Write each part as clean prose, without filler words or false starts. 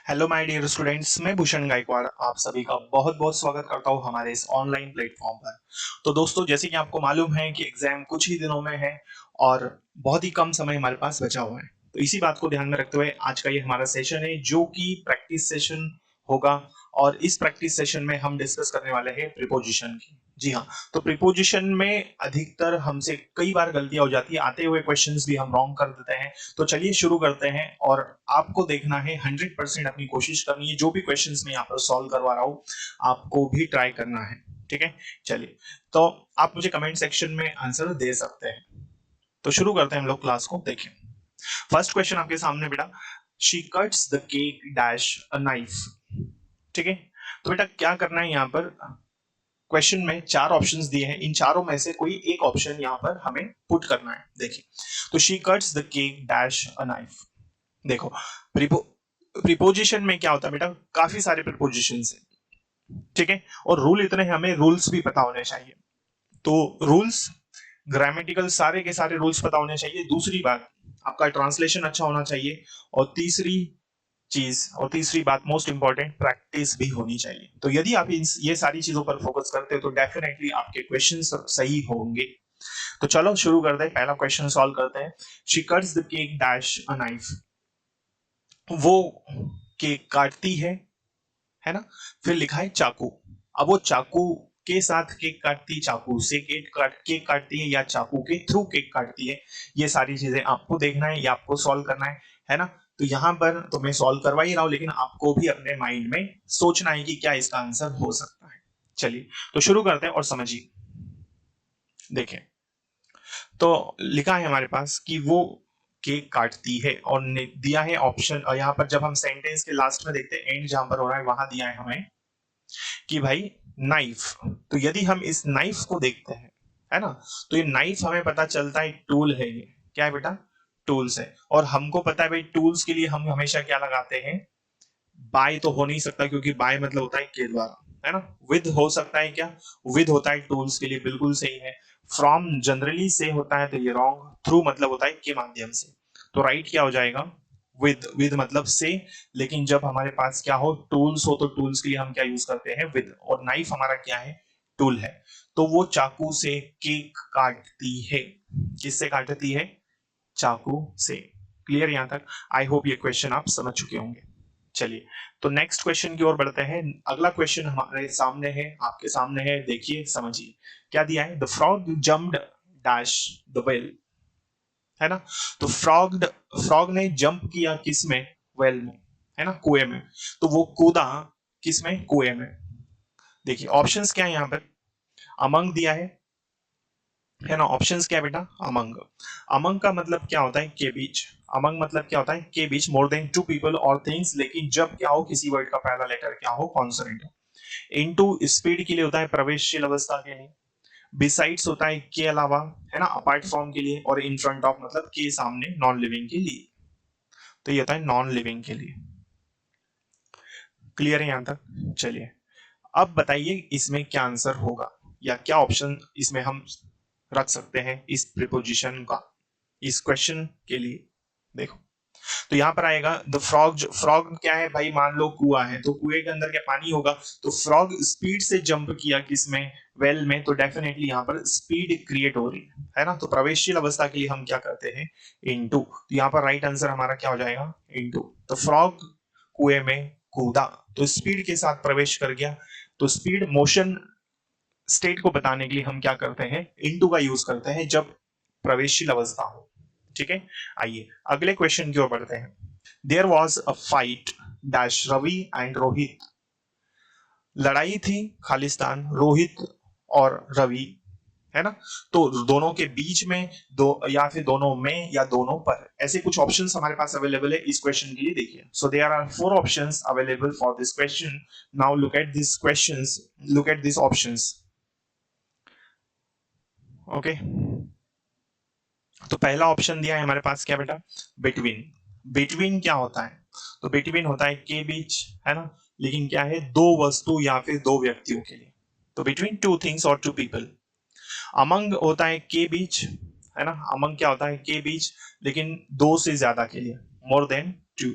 Hello my dear students, मैं भूषण गायकवाड़ आप सभी का बहुत बहुत स्वागत करता हूं हमारे इस ऑनलाइन प्लेटफॉर्म पर। तो दोस्तों, जैसे कि आपको मालूम है कि एग्जाम कुछ ही दिनों में है और बहुत ही कम समय हमारे पास बचा हुआ है। तो इसी बात को ध्यान में रखते हुए आज का ये हमारा सेशन है जो कि प्रैक्टिस सेशन होगा। और इस प्रैक्टिस सेशन में हम डिस्कस करने वाले हैं प्रीपोजिशन की। जी हाँ। तो प्रीपोजिशन में अधिकतर हमसे कई बार गलतियां हो जाती है, आते हुए क्वेश्चंस भी हम रॉन्ग कर देते हैं। तो चलिए शुरू करते हैं। और आपको देखना है 100% अपनी कोशिश करनी है, जो भी क्वेश्चंस मैं यहाँ पर सॉल्व करवा रहा हूँ आपको भी ट्राई करना है। ठीक है, चलिए। तो आप मुझे कमेंट सेक्शन में आंसर दे सकते हैं। तो शुरू करते हैं हम लोग क्लास को। देखिए, फर्स्ट क्वेश्चन आपके सामने बेटा, she cuts the cake dash a knife. ठीक है। तो बेटा क्या करना है यहाँ पर, क्वेश्चन में चार ऑप्शंस दिए हैं, इन चारों में से कोई एक ऑप्शन यहाँ पर हमें पुट करना है। देखिए, तो she cuts the cake dash a knife. देखो, प्रीपो प्रीपोजिशन में क्या होता है बेटा, काफी सारे प्रीपोजिशंस हैं। ठीक है, और रूल इतने हैं, हमें रूल्स भी पता होने चाहिए। तो रूल्स, ग्रामेटिकल सारे के सारे रूल्स पता होने चाहिए। दूसरी बात, आपका ट्रांसलेशन अच्छा होना चाहिए। और तीसरी बात मोस्ट इंपॉर्टेंट, प्रैक्टिस भी होनी चाहिए। तो यदि आप ये सारी चीजों पर फोकस करते हो तो डेफिनेटली आपके क्वेश्चन सही होंगे। तो चलो शुरू करते हैं, पहला क्वेश्चन सॉल्व करते हैं। She cuts the cake dash a knife. वो केक काटती है ना। फिर लिखा है चाकू। अब वो चाकू के साथ केक काटती, चाकू से केक काटती है, या चाकू के थ्रू केक काटती है। ये सारी चीजें आपको देखना है या आपको सॉल्व करना है ना। तो यहाँ पर तो मैं सॉल्व करवा ही रहा हूं, लेकिन आपको भी अपने माइंड में सोचना है कि क्या इसका आंसर हो सकता है। चलिए, तो शुरू करते हैं और समझिए। देखें, तो लिखा है हमारे पास कि वो केक काटती है, और दिया है ऑप्शन। और यहाँ पर जब हम सेंटेंस के लास्ट में देखते हैं, एंड जहां पर हो रहा है वहां दिया है हमें कि भाई नाइफ। तो यदि हम इस नाइफ को देखते हैं, है ना, तो ये नाइफ हमें पता चलता है टूल है। ये क्या है बेटा, टूल्स है। और हमको पता है भाई, टूल्स के लिए हम हमेशा क्या लगाते हैं, बाय तो हो नहीं सकता, क्योंकि बाय मतलब होता है के द्वारा, है ना। विद हो सकता है क्या, विद होता है टूल्स के लिए, बिल्कुल सही है। फ्रॉम जनरली से होता है तो ये रॉन्ग। थ्रू मतलब होता है के माध्यम से। तो राइट क्या हो जाएगा, विद मतलब से। लेकिन जब हमारे पास क्या हो, टूल्स हो, तो टूल्स के लिए हम क्या यूज करते हैं, विद। और नाइफ हमारा क्या है, टूल है। तो वो चाकू से केक काटती है। किससे काटती है, चाकू से। क्लियर यहां तक? आई होप ये क्वेश्चन आप समझ चुके होंगे। चलिए, तो नेक्स्ट क्वेश्चन की ओर बढ़ते हैं। अगला क्वेश्चन हमारे सामने है, आपके सामने है, देखिए समझिए क्या दिया है। The frog jumped dash the well. है ना। तो फ्रॉग ने जंप किया किस में, वेल में, है ना, कुएं में। तो वो कूदा किस में, कुएं में। देखिए ऑप्शंस क्या है यहाँ पर, अमंग दिया है ना। ऑप्शंस क्या है बेटा, अमंग। अमंग का मतलब क्या होता है, के बीच। अमंग मतलब क्या होता है, के बीच, मोर देन टू पीपल और थिंग्स। लेकिन जब क्या हो, किसी वर्ड का पहला लेटर क्या हो, कॉन्सोनेंट हो। इनटू स्पीड के लिए होता है, प्रवेशशील अवस्था के लिए। बिसाइड्स होता है के अलावा, है ना, अपार्ट फ्रॉम के लिए। और इन फ्रंट ऑफ मतलब के सामने, नॉन लिविंग के लिए। तो ये होता है नॉन लिविंग के लिए। क्लियर है यहां तक? चलिए, अब बताइए इसमें क्या आंसर होगा, या क्या ऑप्शन इसमें हम रख सकते हैं इस प्रीपोजिशन का, इस क्वेश्चन के लिए। देखो, तो यहां पर आएगा द फ्रॉग। फ्रॉग क्या है भाई, मान लो कुआ है, तो कुएं के अंदर क्या पानी होगा। तो फ्रॉग स्पीड से जंप किया किसमें, वेल में। तो डेफिनेटली यहां पर स्पीड क्रिएट हो रही है ना। तो प्रवेशशील अवस्था के लिए हम क्या करते हैं, इनटू। तो यहां पर राइट आंसर हमारा क्या हो जाएगा, इनटू। तो फ्रॉग कुएं में कूदा, तो स्पीड के साथ प्रवेश कर गया। तो स्पीड मोशन स्टेट को बताने के लिए हम क्या करते हैं, इनटू का यूज करते हैं जब प्रवेशशील अवस्था हो। ठीक है, आइए अगले क्वेश्चन की ओर बढ़ते हैं। There was a fight dash Ravi and Rohit. लड़ाई थी खालिस्तान, रोहित और रवि, है ना। तो दोनों के बीच में, दो या फिर दोनों में, या दोनों पर, ऐसे कुछ ऑप्शंस हमारे पास अवेलेबल है इस क्वेश्चन के लिए। देखिए, so there are 4 options available for this question. Now look at this questions, look at this options. Okay, तो पहला ऑप्शन दिया है हमारे पास क्या बेटा, बिटवीन। बिटवीन क्या होता है, तो बिटवीन होता है के बीच, है ना। लेकिन क्या है, दो वस्तु या फिर दो व्यक्तियों के लिए। तो बिटवीन टू थिंग्स और टू पीपल। अमंग होता है के बीच, है ना। अमंग क्या होता है, के बीच, लेकिन दो से ज्यादा के लिए, मोर देन टू।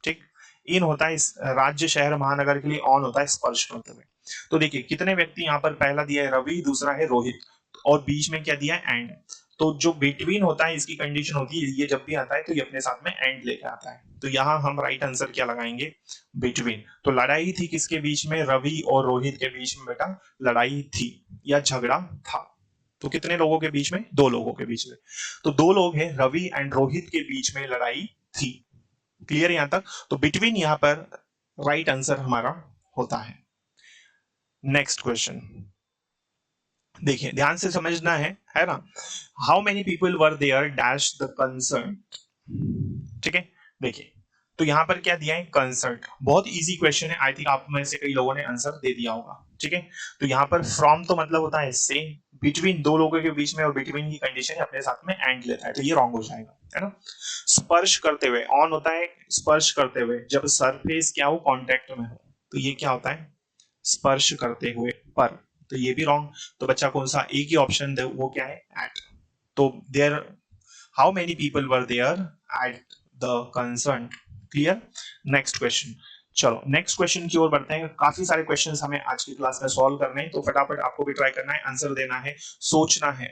ठीक। इन होता है राज्य, शहर, महानगर के लिए, ऑन होता है स्पर्श करते हुए। तो देखिए कितने व्यक्ति यहाँ पर, पहला दिया है रवि, दूसरा है रोहित, और बीच में क्या दिया है एंड। तो जो बिटवीन होता है इसकी कंडीशन होती है, ये जब भी आता है तो ये अपने साथ में एंड लेके आता है। तो यहाँ हम राइट आंसर क्या लगाएंगे, बिटवीन। तो लड़ाई थी किसके बीच में, रवि और रोहित के बीच में बेटा लड़ाई थी या झगड़ा था। तो कितने लोगों के बीच में, दो लोगों के बीच में। तो दो लोग हैं, रवि एंड रोहित के बीच में लड़ाई थी। क्लियर यहां तक। तो बिटवीन यहां पर राइट आंसर हमारा होता है। नेक्स्ट क्वेश्चन देखिए, ध्यान से समझना है ना। How many people were there dash the concert. ठीक है, देखिए तो यहां पर क्या दिया है, कंसर्ट। बहुत इजी क्वेश्चन है, आई थिंक आप में से कई लोगों ने आंसर दे दिया होगा। ठीक है, तो यहां पर फ्रॉम तो मतलब होता है से, बिटवीन दो लोगों के बीच में, और बिटवीन की कंडीशन अपने साथ में एंड लेता है, तो ये रॉन्ग हो जाएगा, है ना। स्पर्श करते हुए, ऑन होता है स्पर्श करते हुए, जब सरफेस क्या हो, कांटेक्ट में हो, तो ये क्या होता है, स्पर्श करते हुए पर, तो ये भी रॉन्ग। तो बच्चा कौन सा, एक ही ऑप्शन दे, वो क्या है, एट। तो there, how many people were there at the concern. Clear. Next question, चलो नेक्स्ट क्वेश्चन की ओर बढ़ते हैं। काफी सारे क्वेश्चंस हमें आज की क्लास में सॉल्व करने हैं, तो फटाफट आपको भी ट्राई करना है, आंसर देना है, सोचना है।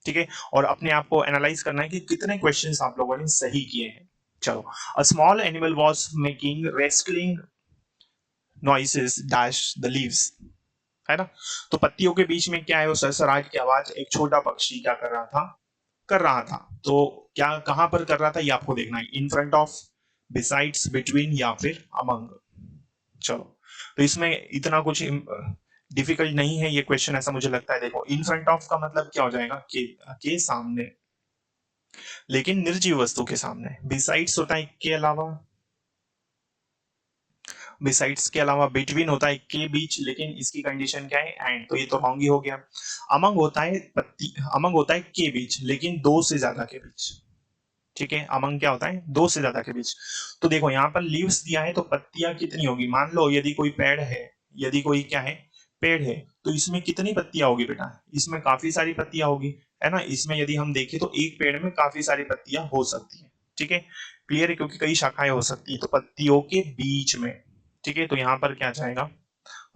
ठीक है, और अपने आप को एनालाइज करना है कि कितने क्वेश्चंस आप लोगों ने सही किए हैं। चलो, a small animal was making wrestling noises dash the leaves, है ना। तो पत्तियों के बीच में क्या है, वो सरसराहट की आवाज एक छोटा पक्षी क्या कर रहा था, कर रहा था। तो क्या, कहां पर कर रहा था, ये आपको देखना है, in front of, besides, between, या फिर अमंग। चलो, तो इसमें इतना कुछ डिफिकल्ट नहीं है ये क्वेश्चन, ऐसा मुझे लगता है। देखो, इन फ्रंट ऑफ का मतलब क्या हो जाएगा, के सामने, लेकिन निर्जीव वस्तु के सामने। बिसाइड्स होता है के अलावा, बिसाइड्स के अलावा। बिटवीन होता है के बीच, लेकिन इसकी कंडीशन क्या है, एंड, तो ये तो रॉन्ग ही हो गया। अमंग होता है पत्ती, अमंग होता है के बीच, लेकिन दो से ज्यादा के बीच। ठीक है, अमंग क्या होता है, दो से ज्यादा के बीच। तो देखो यहाँ पर लीव्स दिया है, तो पत्तियां कितनी होगी, मान लो यदि कोई पेड़ है, यदि कोई क्या है, पेड़ है, तो इसमें कितनी पत्तियां होगी बेटा, इसमें काफी सारी पत्तियां होगी, है ना। इसमें यदि हम देखें तो एक पेड़ में काफी सारी पत्तियां हो सकती है। ठीक है, क्लियर है, क्योंकि कई शाखाएं हो सकती है, तो पत्तियों के बीच में। ठीक है, तो यहाँ पर क्या जाएगा,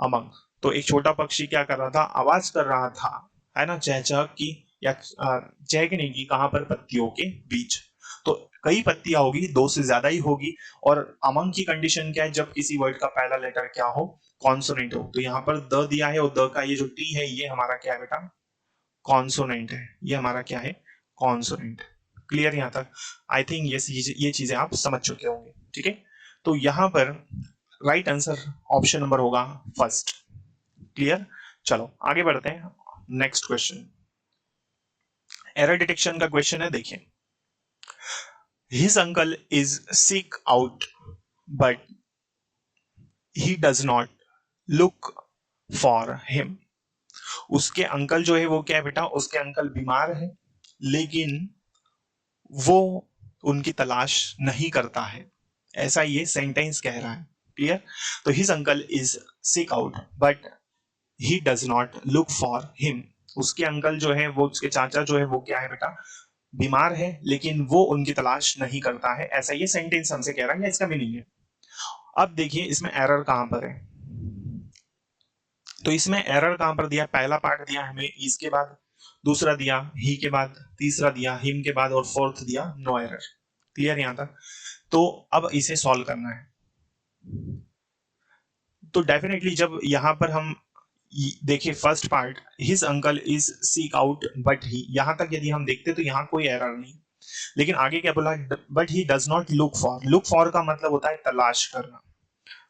अमंग। तो एक छोटा पक्षी क्या कर रहा था, आवाज कर रहा था, है ना, चहचह की, या चहकने की, कहां पर, पत्तियों के बीच। तो कई पत्तियां होगी, दो से ज्यादा ही होगी। और अमंग की कंडीशन क्या है, जब किसी वर्ड का पहला लेटर क्या हो, कॉन्सोनेंट हो। तो यहाँ पर द दिया है, और द का ये जो टी है, ये हमारा क्या है बेटा, कॉन्सोनेंट है, ये हमारा क्या है, कॉन्सोनेंट। क्लियर यहाँ तक। आई थिंक ये चीजें आप समझ चुके होंगे। ठीक है, तो यहाँ पर राइट आंसर ऑप्शन नंबर होगा फर्स्ट। क्लियर। चलो आगे बढ़ते हैं, नेक्स्ट क्वेश्चन, एरर डिटेक्शन का क्वेश्चन है, देखिए। His uncle is sick out but he does not look for him. उसके अंकल जो है वो क्या है बेटा, उसके अंकल बीमार है, लेकिन वो उनकी तलाश नहीं करता है, ऐसा ये सेंटेंस कह रहा है। क्लियर। तो his uncle is sick out but he does not look for him. उसके अंकल जो है, वो उसके चाचा जो है, वो क्या है बेटा, बीमार है, लेकिन वो उनकी तलाश नहीं करता है, ऐसा ये सेंटेंस हमसे कह रहा है, या इसका मीनिंग है। अब देखिए इसमें एरर कहां पर है, तो इसमें एरर कहां पर दिया, पहला पार्ट दिया हमें इज के बाद, दूसरा दिया ही के बाद, तीसरा दिया हिम के बाद, और फोर्थ दिया नो एरर। क्लियर यहां तक। तो अब इसे सॉल्व करना है। तो डेफिनेटली जब यहां पर हम देखिए first part, his uncle is seek out but he, यहां तक यदि हम देखते तो यहां कोई एरर नहीं, लेकिन आगे क्या बोला, but he does not look for. Look for का मतलब होता है तलाश करना,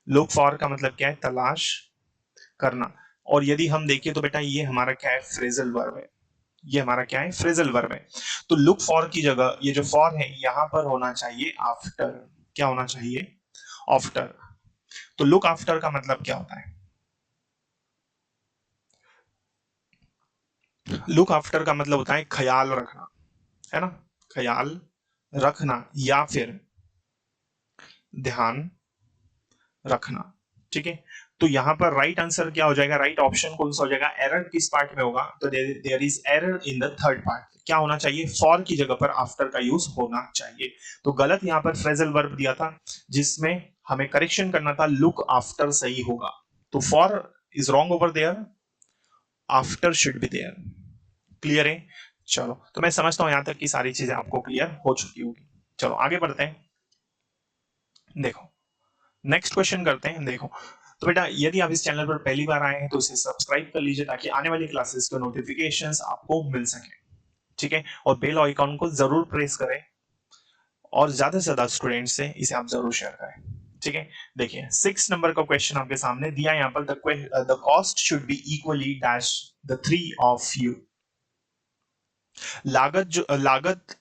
लुक फॉर का मतलब क्या है, तलाश करना। और यदि हम देखें तो बेटा ये हमारा क्या है, फ्रेजल वर्ब है, ये हमारा क्या है, फ्रेजल वर्ब है। तो लुक फॉर की जगह ये जो फॉर है यहां पर होना चाहिए आफ्टर, क्या होना चाहिए, आफ्टर। तो लुक आफ्टर का मतलब क्या होता है, लुक आफ्टर का मतलब होता है ख्याल रखना, है ना, ख्याल रखना या फिर ध्यान रखना। ठीक है, तो यहां पर राइट आंसर क्या हो जाएगा, राइट ऑप्शन कौन सा हो जाएगा, एरर किस पार्ट में होगा, तो there is error in the third part. क्या होना चाहिए, फॉर की जगह पर आफ्टर का यूज होना चाहिए। तो गलत यहां पर फ्रेजल वर्ब दिया था, जिसमें हमें करेक्शन करना था लुक आफ्टर सही होगा, तो for is wrong over there, after should be there. Clear है? चलो, तो मैं समझता हूं यहां तक की सारी चीजें आपको क्लियर हो चुकी होगी। चलो आगे बढ़ते हैं। देखो नेक्स्ट क्वेश्चन करते हैं। देखो तो बेटा, यदि आप इस चैनल पर पहली बार आए हैं तो इसे सब्सक्राइब कर लीजिए ताकि आने वाली क्लासेस के नोटिफिकेशंस आपको मिल सके, ठीक है? और बेल आइकॉन को जरूर प्रेस करें और ज्यादा से ज्यादा स्टूडेंट से इसे आप जरूर शेयर करें, ठीक है? देखिए 6 नंबर का क्वेश्चन आपके सामने दिया है यहाँ पर, the cost should be equally dash the three of you. लागत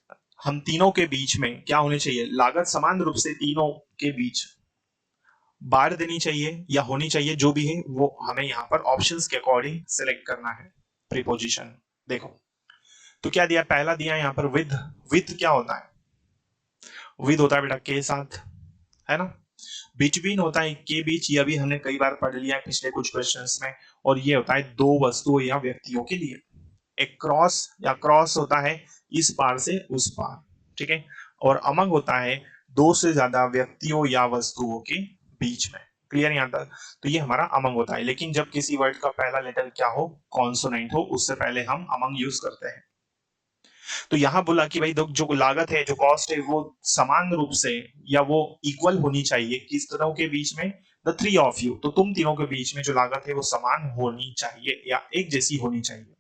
हम तीनों के बीच में क्या होनी चाहिए? लागत समान रूप से तीनों के बीच बांट देनी चाहिए या होनी चाहिए, जो भी है वो हमें यहाँ पर ऑप्शंस के अकॉर्डिंग सिलेक्ट करना है प्रीपोजिशन। देखो तो क्या दिया, पहला दिया यहाँ पर विद। विद क्या होता है? विद होता है बेटा के साथ, है ना? बिटवीन होता है के बीच, यह भी हमने कई बार पढ़ लिया है पिछले कुछ क्वेश्चंस में। और ये होता है दो वस्तुओं या व्यक्तियों के लिए। एक क्रॉस या क्रॉस होता है इस पार से उस पार, ठीक है? और अमंग होता है दो से ज्यादा व्यक्तियों या वस्तुओं के बीच में। क्लियर यहां तक? तो ये हमारा अमंग होता है। लेकिन जब किसी वर्ड का पहला लेटर क्या हो, कॉन्सोनेंट हो, उससे पहले हम अमंग यूज करते हैं। तो यहां बोला कि भाई जो लागत है, जो कॉस्ट है, वो समान रूप से या वो इक्वल होनी चाहिए किस तरह के बीच में? The three of you. तो तुम तीनों के बीच में जो लागत है वो समान होनी चाहिए या एक जैसी होनी चाहिए।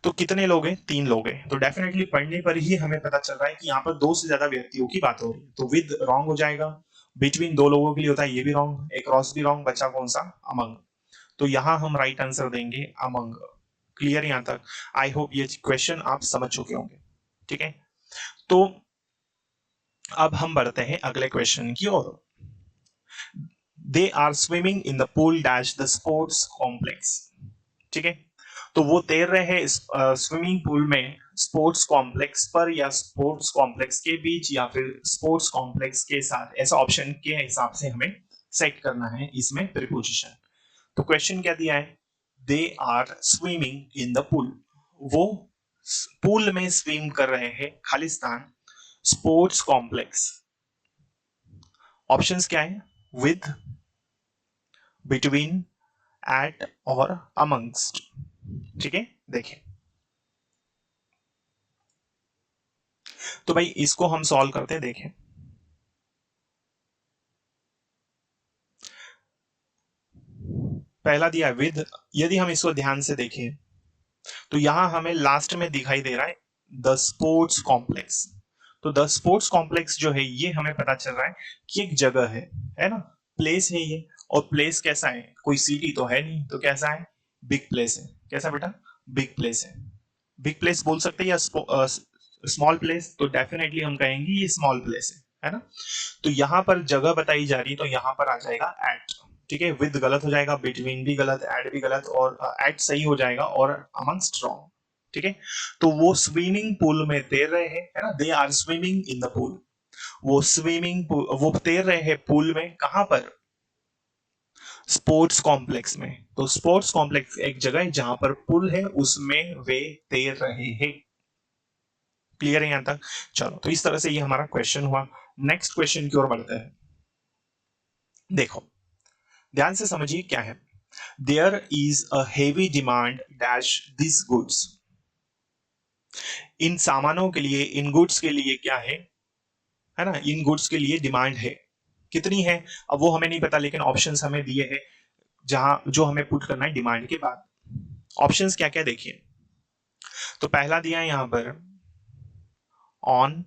तो कितने लोग हैं? 3 लोग हैं। तो डेफिनेटली पढ़ने पर ही हमें पता चल रहा है कि यहाँ पर दो से ज्यादा व्यक्तियों की बात हो रही है। तो विद रॉन्ग हो जाएगा, बिटवीन दो लोगों के लिए होता है, ये भी रॉन्ग, एक क्रॉस भी रॉन्ग, बचा कौन सा? अमंग। तो यहां हम राइट आंसर देंगे अमंग। क्लियर यहां तक? आई होप ये क्वेश्चन आप समझ चुके होंगे, ठीक है? तो अब हम बढ़ते हैं अगले क्वेश्चन की ओर। They are swimming in the pool dash the sports complex, ठीक है? तो वो तैर रहे हैं स्विमिंग पूल में स्पोर्ट्स कॉम्प्लेक्स पर या स्पोर्ट्स कॉम्प्लेक्स के बीच या फिर स्पोर्ट्स कॉम्प्लेक्स के साथ। ऐसा ऑप्शन के हिसाब से हमें सेट करना है इसमें प्रीपोजिशन। तो क्वेश्चन क्या दिया है? They are swimming in the pool. वो पूल में स्विम कर रहे हैं, खालिस्तान स्पोर्ट्स कॉम्प्लेक्स। ऑप्शंस क्या है? विद, बिटवीन, एट और अमंगस्ट, ठीक है? देखिए तो भाई इसको हम सॉल्व करते हैं। देखें पहला दिया है विद। यदि हम इसको ध्यान से देखें तो यहां हमें लास्ट में दिखाई दे रहा है द स्पोर्ट्स कॉम्प्लेक्स। तो द स्पोर्ट्स कॉम्प्लेक्स जो है ये हमें पता चल रहा है कि एक जगह है ना? प्लेस है ये। और प्लेस कैसा है? कोई सिटी तो है नहीं, तो कैसा है? बिग प्लेस है। कैसा बेटा? बिग प्लेस है। बिग प्लेस बोल सकते हैं या स्मॉल प्लेस? तो डेफिनेटली हम कहेंगे ये स्मॉल प्लेस है ना? तो यहां पर जगह बताई जा रही है, तो यहां पर आ जाएगा एट, ठीक है? विद गलत हो जाएगा, बिटवीन भी गलत, एट भी गलत, और एट सही हो जाएगा, और अमंगस्ट रॉन्ग, ठीक है? तो वो स्विमिंग पूल में तैर रहे हैं, है ना? They are swimming in the pool. वो स्विमिंग पूल, वो तैर रहे हैं पूल में, कहां पर? स्पोर्ट्स कॉम्प्लेक्स में। तो स्पोर्ट्स कॉम्प्लेक्स एक जगह है जहां पर पुल है, उसमें वे तैर रहे हैं। क्लियर है यहां तक? चलो, तो इस तरह से ये हमारा क्वेश्चन हुआ। नेक्स्ट क्वेश्चन की ओर बढ़ते हैं। देखो ध्यान से समझिए क्या है। There is a heavy demand dash this goods. इन सामानों के लिए, इन गुड्स के लिए क्या है ना? इन गुड्स के लिए डिमांड है। कितनी है अब वो हमें नहीं पता, लेकिन ऑप्शंस हमें दिए हैं जहां जो हमें पुट करना है डिमांड के बाद। ऑप्शंस क्या क्या देखिए। तो पहला दिया है यहां पर ऑन,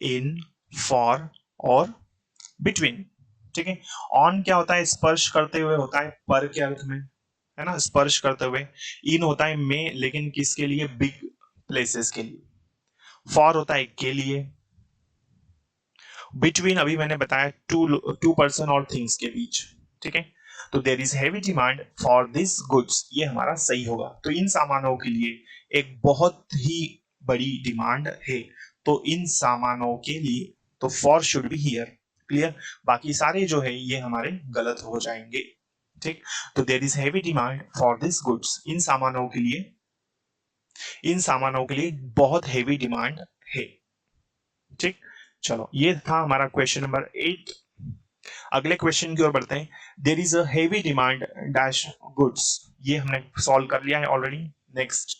इन, फॉर और बिटवीन, ठीक है? ऑन क्या होता है? स्पर्श करते हुए होता है, पर के अर्थ में, है ना? स्पर्श करते हुए। इन होता है में, लेकिन किसके लिए? बिग प्लेसेस के लिए। फॉर होता है के लिए। बिटवीन अभी मैंने बताया टू पर्सन और थिंग्स के बीच, ठीक है? तो there is heavy demand for this goods, ये हमारा सही होगा। तो इन सामानों के लिए एक बहुत ही बड़ी डिमांड है। तो इन सामानों के लिए, तो for should be here. Clear? बाकी सारे जो है ये हमारे गलत हो जाएंगे, ठीक? तो there is heavy demand for this goods, इन सामानों के लिए, इन सामानों के लिए बहुत हैवी डिमांड है, ठीक? चलो, ये था हमारा क्वेश्चन नंबर 8। अगले क्वेश्चन की ओर बढ़ते हैं। There is a heavy demand dash goods, ये हमने सॉल्व कर लिया है ऑलरेडी। नेक्स्ट,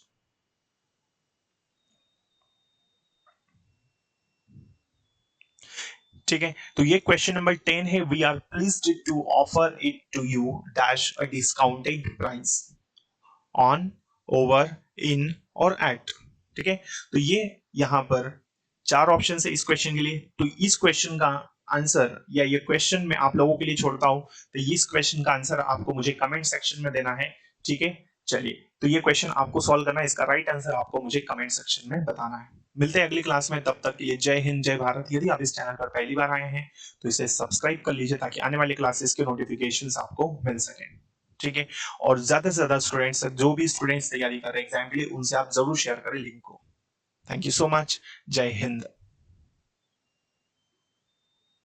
ठीक है, तो ये क्वेश्चन नंबर 10 है। We are pleased to offer it to you dash a discounted price on, over, in और एट। ठीक है, तो ये यहां पर 4 ऑप्शन है इस क्वेश्चन के लिए। तो इस क्वेश्चन का आंसर, या ये क्वेश्चन मैं आप लोगों के लिए छोड़ता हूं, तो इस क्वेश्चन का आंसर आपको मुझे कमेंट सेक्शन में देना है। ठीक है, चलिए, तो ये क्वेश्चन आपको सॉल्व करना है, इसका राइट आंसर आपको मुझे कमेंट सेक्शन में बताना है। मिलते हैं अगली क्लास में, तब तक के लिए जय हिंद जय भारत। यदि आप इस चैनल पर पहली बार आए हैं तो इसे सब्सक्राइब कर लीजिए ताकि आने वाली क्लासेस के नोटिफिकेशंस आपको मिल सके। ठीक है, और ज्यादा से ज्यादा स्टूडेंट्स, जो भी स्टूडेंट्स तैयारी कर रहे हैं एग्जाम के लिए, उनसे आप जरूर शेयर करें लिंक को। थैंक यू सो मच, जय हिंद।